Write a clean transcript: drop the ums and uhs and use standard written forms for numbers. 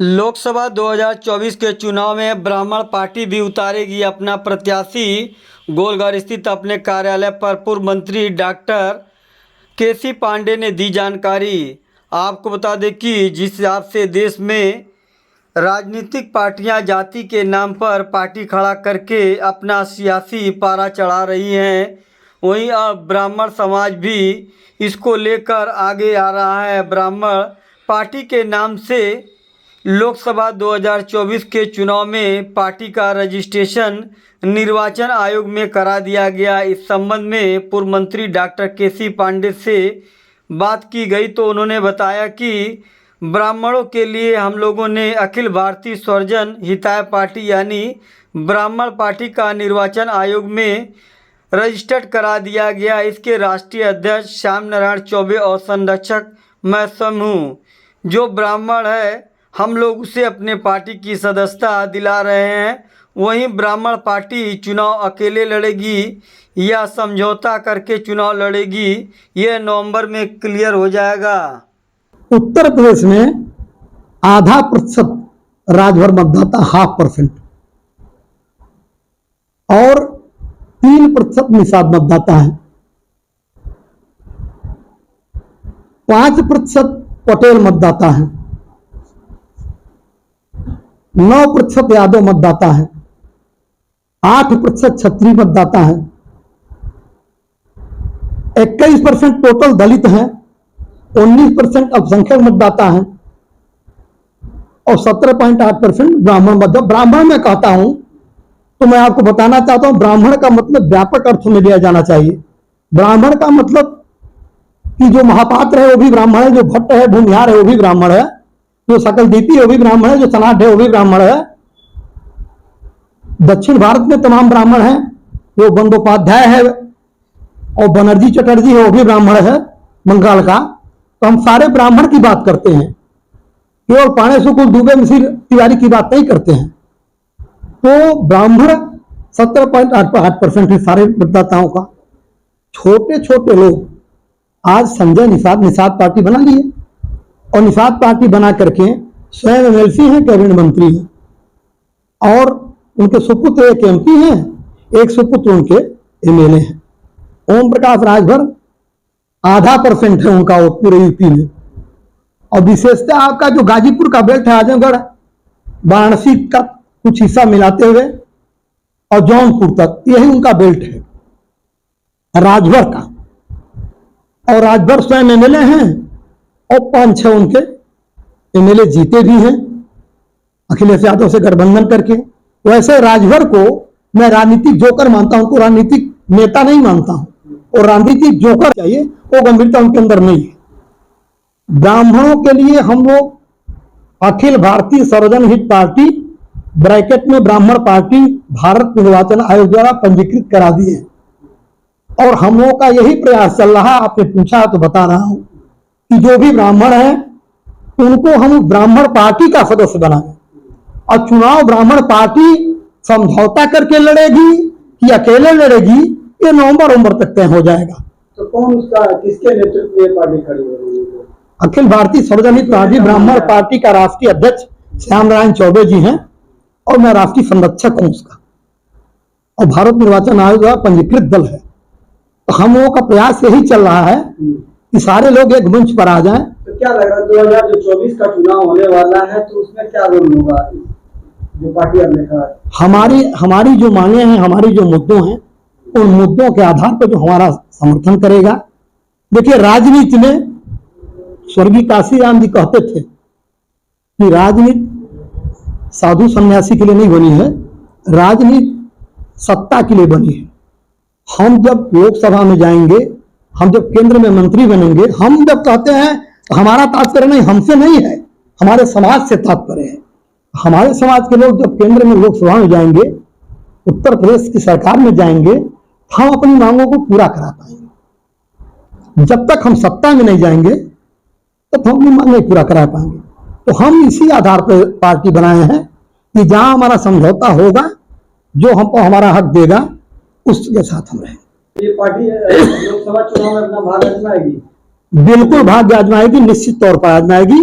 लोकसभा 2024 के चुनाव में ब्राह्मण पार्टी भी उतारेगी अपना प्रत्याशी। गोलघर स्थित अपने कार्यालय पर पूर्व मंत्री डॉक्टर केसी पांडे ने दी जानकारी। आपको बता दें कि जिस हिसाब से देश में राजनीतिक पार्टियां जाति के नाम पर पार्टी खड़ा करके अपना सियासी पारा चढ़ा रही हैं, वहीं अब ब्राह्मण समाज भी इसको लेकर आगे आ रहा है। ब्राह्मण पार्टी के नाम से लोकसभा 2024 के चुनाव में पार्टी का रजिस्ट्रेशन निर्वाचन आयोग में करा दिया गया। इस संबंध में पूर्व मंत्री डॉक्टर केसी पांडे से बात की गई तो उन्होंने बताया कि ब्राह्मणों के लिए हम लोगों ने अखिल भारतीय सर्वजन हिताय पार्टी यानी ब्राह्मण पार्टी का निर्वाचन आयोग में रजिस्टर्ड करा दिया गया। इसके राष्ट्रीय अध्यक्ष श्याम नारायण चौबे और संरक्षक मैं स्वयं हूँ। जो ब्राह्मण है हम लोग उसे अपने पार्टी की सदस्यता दिला रहे हैं। वहीं ब्राह्मण पार्टी चुनाव अकेले लड़ेगी या समझौता करके चुनाव लड़ेगी, यह नवंबर में क्लियर हो जाएगा। उत्तर प्रदेश में आधा प्रतिशत राजभर मतदाता 0.5% और 3% निषाद मतदाता है। 5% पटेल मतदाता है। 9% यादव मतदाता है। 8% क्षत्रिय मतदाता है। 21% टोटल दलित हैं। 19% अल्पसंख्यक मतदाता हैं और 17.8% ब्राह्मण मतदाता। ब्राह्मण मैं कहता हूं तो मैं आपको बताना चाहता हूं, ब्राह्मण का मतलब व्यापक अर्थ में लिया जाना चाहिए। ब्राह्मण का मतलब कि जो महापात्र है वो भी ब्राह्मण है, जो भट्ट है भूमिहार है वो भी ब्राह्मण है, जो सकलदीपी है वो भी ब्राह्मण है, जो सनाढ़ है वो भी ब्राह्मण है। दक्षिण भारत में तमाम ब्राह्मण हैं। जो बंदोपाध्याय है और बनर्जी चटर्जी है वो भी ब्राह्मण है बंगाल का। तो हम सारे ब्राह्मण की बात करते हैं, केवल पाणे सुकुल दुबे मिसिर तिवारी की बात नहीं करते हैं। तो ब्राह्मण 17.8% है सारे मतदाताओं का। छोटे छोटे लोग आज संजय निषाद पार्टी बना लिए और निषाद पार्टी बना करके स्वयं एमएलसी हैं, कैबिनेट मंत्री हैं और उनके सुपुत्र एक एमपी हैं, एक सुपुत्र उनके एमएलए हैं। ओम प्रकाश राजभर 0.5% है उनका वोट पूरे यूपी में। और विशेषतः आपका जो गाजीपुर का बेल्ट है, आजमगढ़ वाराणसी का कुछ हिस्सा मिलाते हुए और जौनपुर तक, यही उनका बेल्ट है राजभर का। और राजभर स्वयं एमएलए हैं और 5-6 उनके एमएलए जीते भी हैं अखिलेश यादव से गठबंधन करके। वैसे राजभर को मैं राजनीतिक जोकर मानता हूं, उनको राजनीतिक नेता नहीं मानता हूं। और राजनीतिक जोकर चाहिए, वो गंभीरता उनके अंदर नहीं है। ब्राह्मणों के लिए हम लोग अखिल भारतीय सर्वजन हित पार्टी ब्रैकेट में ब्राह्मण पार्टी भारत निर्वाचन आयोग द्वारा पंजीकृत करा दी है और हम लोगों का यही प्रयास चल रहा है। आपने पूछा तो बता रहा हूं कि जो भी ब्राह्मण है उनको हम ब्राह्मण पार्टी का सदस्य बनाएं और चुनाव ब्राह्मण पार्टी समझौता करके लड़ेगी कि अकेले लड़ेगी, ये नवंबर तक तय हो जाएगा। तो कौन उसका किसके नेतृत्व में पार्टी खड़ी हो रही है? अखिल भारतीय सर्वजन हित पार्टी ब्राह्मण पार्टी का राष्ट्रीय अध्यक्ष श्याम नारायण चौबे जी हैं और मैं राष्ट्रीय संरक्षक हूं उसका, और भारत निर्वाचन आयोग द्वारा पंजीकृत दल है। तो हम लोगों का प्रयास यही चल रहा है कि सारे लोग एक मंच पर आ जाएं। तो क्या लग रहा है 2024 का चुनाव होने वाला है, तो उसमें क्या रोल होगा जो पार्टी हमने कहा? हमारी जो मांगे हैं, हमारी जो मुद्दों हैं, उन मुद्दों के आधार पर जो हमारा समर्थन करेगा। देखिए, राजनीति में स्वर्गीय काशीराम जी कहते थे कि राजनीति साधु सन्यासी के लिए नहीं बनी है, राजनीति सत्ता के लिए बनी है। हम जब लोकसभा में जाएंगे, हम जब केंद्र में मंत्री बनेंगे, हम जब कहते हैं तो हमारा तात्पर्य नहीं, हमसे नहीं है, हमारे समाज से तात्पर्य है। हमारे समाज के लोग जब केंद्र में लोकसभा में जाएंगे, उत्तर प्रदेश की सरकार में जाएंगे, हम अपनी मांगों को पूरा करा पाएंगे। जब तक हम सत्ता में नहीं जाएंगे तब हम अपनी मांग नहीं पूरा करा पाएंगे। तो हम इसी आधार पर पार्टी बनाए हैं कि जहां हमारा समझौता होगा, जो हमको हमारा हक देगा, उसके साथ हम रहेंगे। ये पार्टी लोकसभा चुनाव में अपना भाग आजमाएगी? बिल्कुल भाग्य आजमाएगी, निश्चित तौर पर आजमाएगी।